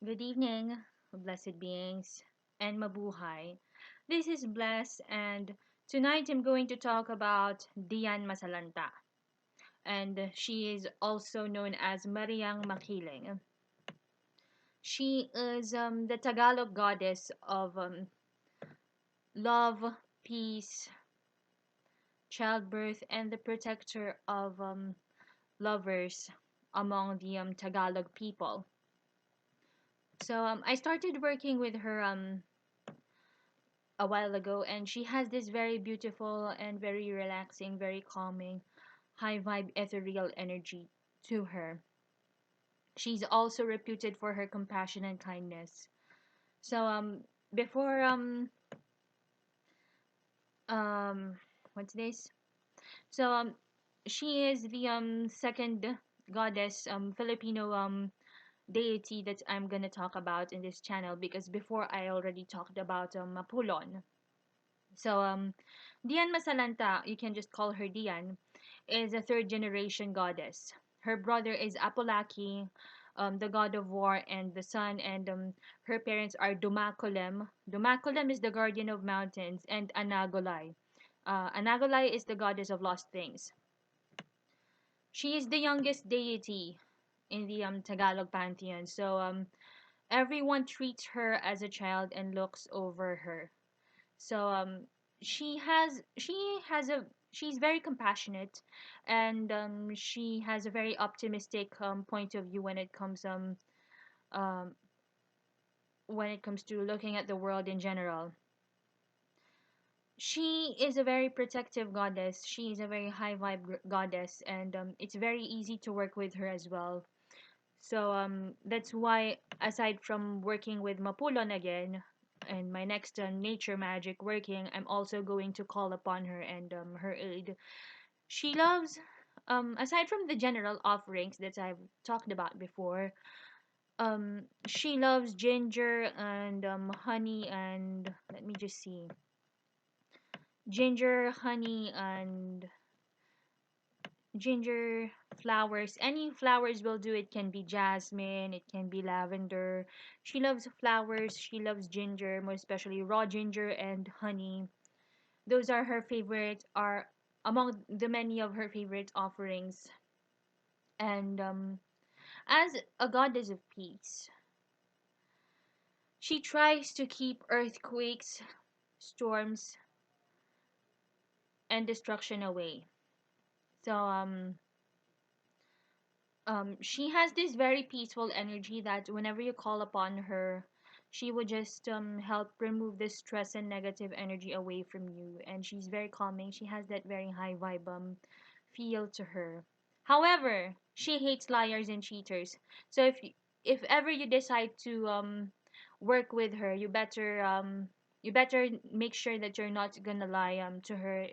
Good evening, blessed beings, and mabuhay. This is Bless, and tonight I'm going to talk about Diyan Masalanta, and she is also known as Mariang Makiling. She is the Tagalog goddess of love, peace, childbirth, and the protector of lovers among the Tagalog people. So I started working with her a while ago, and she has this very beautiful and very relaxing, very calming, high vibe ethereal energy to her. She's also reputed for her compassion and kindness. So before um what's this? So she is the second goddess Filipino deity that I'm gonna talk about in this channel, because before I already talked about Mapulon. So Dian Masalanta, you can just call her Dian, is a third generation goddess. Her brother is Apolaki, the god of war and the sun, and her parents are Dumakulem. Dumakulem is the guardian of mountains, and Anagolay. Anagolay is the goddess of lost things. She is the youngest deity in the Tagalog pantheon, so everyone treats her as a child and looks over her. So she has a she's very compassionate, and she has a very optimistic point of view um when it comes to looking at the world in general. She is a very protective goddess. She is a very high vibe goddess, and it's very easy to work with her as well. So that's why, aside from working with Mapulon again and my next nature magic working, I'm also going to call upon her and her aid. She loves, aside from the general offerings that I've talked about before, she loves ginger and honey, and let me just see, ginger, honey, and ginger flowers. Any flowers will do. It can be jasmine, it can be lavender. She loves flowers, she loves ginger, more especially raw ginger and honey. Those are her favorite, are among the many of her favorite offerings. And as a goddess of peace, she tries to keep earthquakes, storms, and destruction away. So she has this very peaceful energy that whenever you call upon her, she would just help remove the stress and negative energy away from you. And she's very calming. She has that very high vibe feel to her. However, she hates liars and cheaters. So if ever you decide to work with her, you better make sure that you're not gonna lie to her.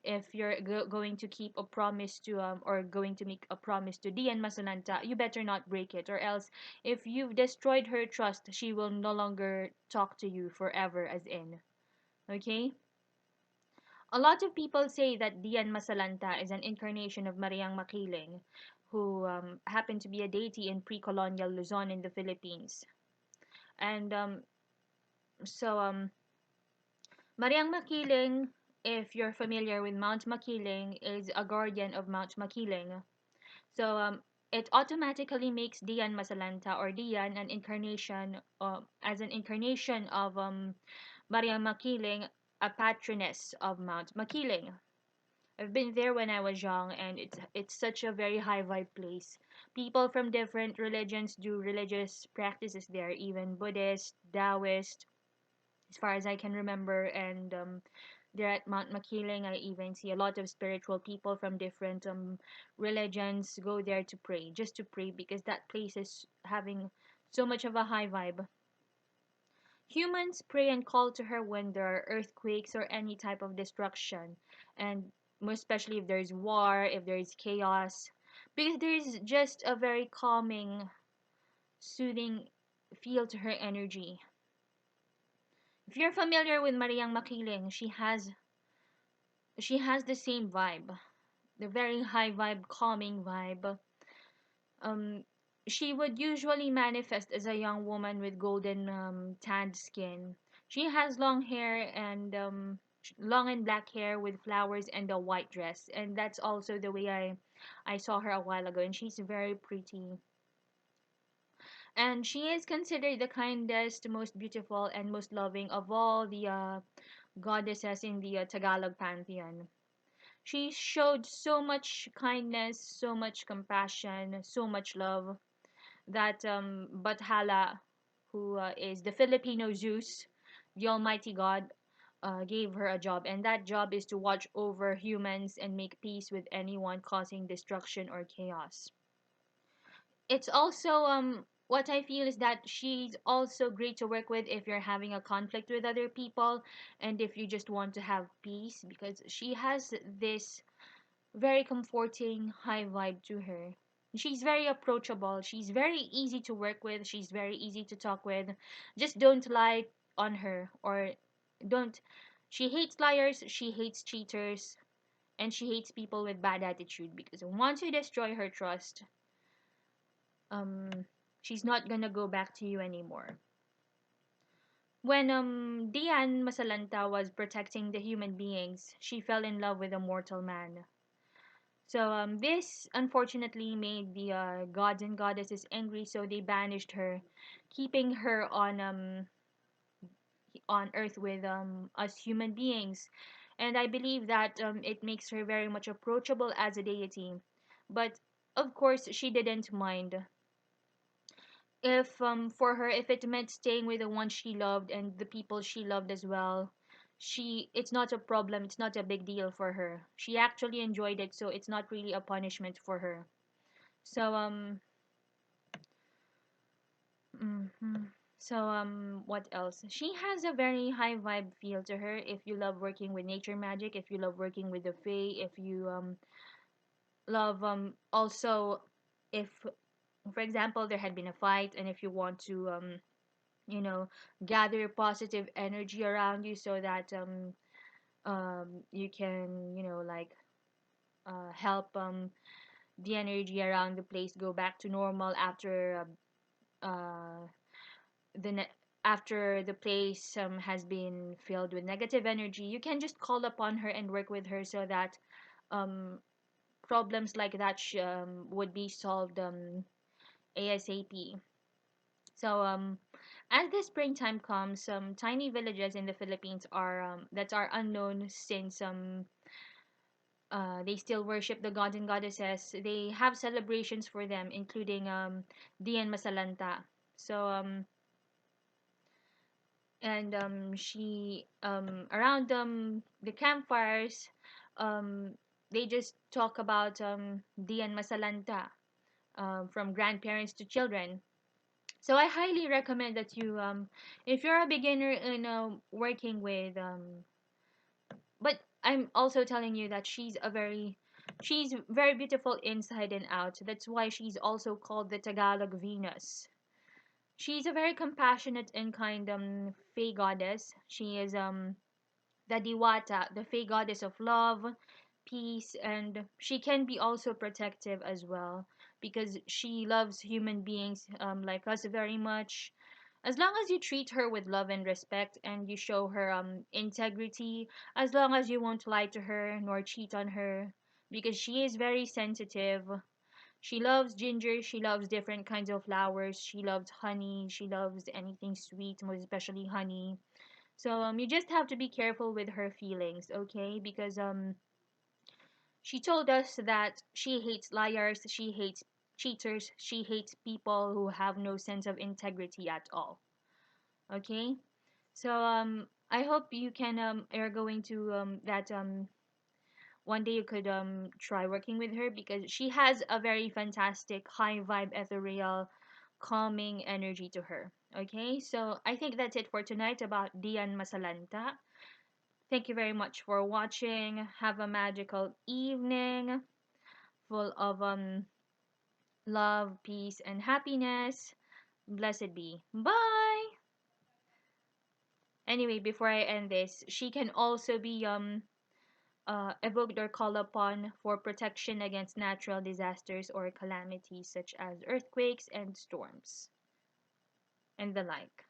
If you're going to keep a promise to or going to make a promise to Dian Masalanta, you better not break it, or else if you've destroyed her trust, she will no longer talk to you forever, as in. Okay? A lot of people say that Dian Masalanta is an incarnation of Mariang Makiling, who happened to be a deity in pre-colonial Luzon in the Philippines. And so Mariang Makiling, if you're familiar with Mount Makiling, is a guardian of Mount Makiling. So it automatically makes Dian Masalanta or Dian an incarnation, as an incarnation of Mariang Makiling, a patroness of Mount Makiling. I've been there when I was young, and it's such a very high vibe place. People from different religions do religious practices there, even Buddhist, Taoist, as far as I can remember. And there at Mount Makiling, I even see a lot of spiritual people from different religions go there to pray, just to pray, because that place is having so much of a high vibe. Humans pray and call to her when there are earthquakes or any type of destruction, and more especially if there's war, if there's chaos, because there's just a very calming, soothing feel to her energy. If you're familiar with Mariang Makiling, she has the same vibe, the very high vibe, calming vibe. Um, She would usually manifest as a young woman with golden tanned skin. She has long hair and long and black hair with flowers and a white dress, and that's also the way I saw her a while ago, and she's very pretty. And she is considered the kindest, most beautiful, and most loving of all the goddesses in the Tagalog pantheon. She showed so much kindness, so much compassion, so much love that Bathala, who is the Filipino Zeus, the Almighty God, gave her a job, and that job is to watch over humans and make peace with anyone causing destruction or chaos. It's also what I feel is that she's also great to work with if you're having a conflict with other people and if you just want to have peace, because she has this very comforting high vibe to her. She's very approachable. She's very easy to work with. She's very easy to talk with. Just don't lie on her, or don't. She hates liars, she hates cheaters, and she hates people with bad attitude, because once you destroy her trust, um she's not gonna go back to you anymore. When Dian Masalanta was protecting the human beings, she fell in love with a mortal man. So this unfortunately made the gods and goddesses angry, so they banished her, keeping her on Earth with us human beings. And I believe that it makes her very much approachable as a deity. But of course, she didn't mind. If for her, if it meant staying with the one she loved and the people she loved as well, it's not a problem, it's not a big deal for her. She actually enjoyed it, so it's not really a punishment for her. So mhm. So what else? She has a very high vibe feel to her. If you love working with nature magic, if you love working with the fae, if you love also, if for example there had been a fight, and if you want to you know gather positive energy around you so that you can like help the energy around the place go back to normal after the ne- after the place has been filled with negative energy. You can just call upon her and work with her so that um problems like that would be solved ASAP. So as the springtime comes, some tiny villages in the Philippines are that are unknown, since they still worship the gods and goddesses. They have celebrations for them, including Dian Masalanta. So and she around the campfires, um they just talk about Dian Masalanta, from grandparents to children. So I highly recommend that you, if you're a beginner in working with, but I'm also telling you that she's very beautiful inside and out. That's why she's also called the Tagalog Venus. She's a very compassionate and kind fey goddess. She is the Diwata, the fey goddess of love, peace, and she can be also protective as well, because she loves human beings like us very much. As long as you treat her with love and respect, and you show her integrity, as long as you won't lie to her nor cheat on her, because she is very sensitive. She loves ginger, she loves different kinds of flowers, she loves honey, she loves anything sweet, most especially honey. So you just have to be careful with her feelings, okay? Because she told us that she hates liars, she hates cheaters, she hates people who have no sense of integrity at all. Okay? So I hope you can are going to that one day you could try working with her, because she has a very fantastic high vibe, ethereal, calming energy to her. Okay? So I think that's it for tonight about Dian Masalanta. Thank you very much for watching. Have a magical evening full of love, peace, and happiness. Blessed be. Bye. Anyway, before I end this, she can also be evoked or called upon for protection against natural disasters or calamities such as earthquakes and storms and the like.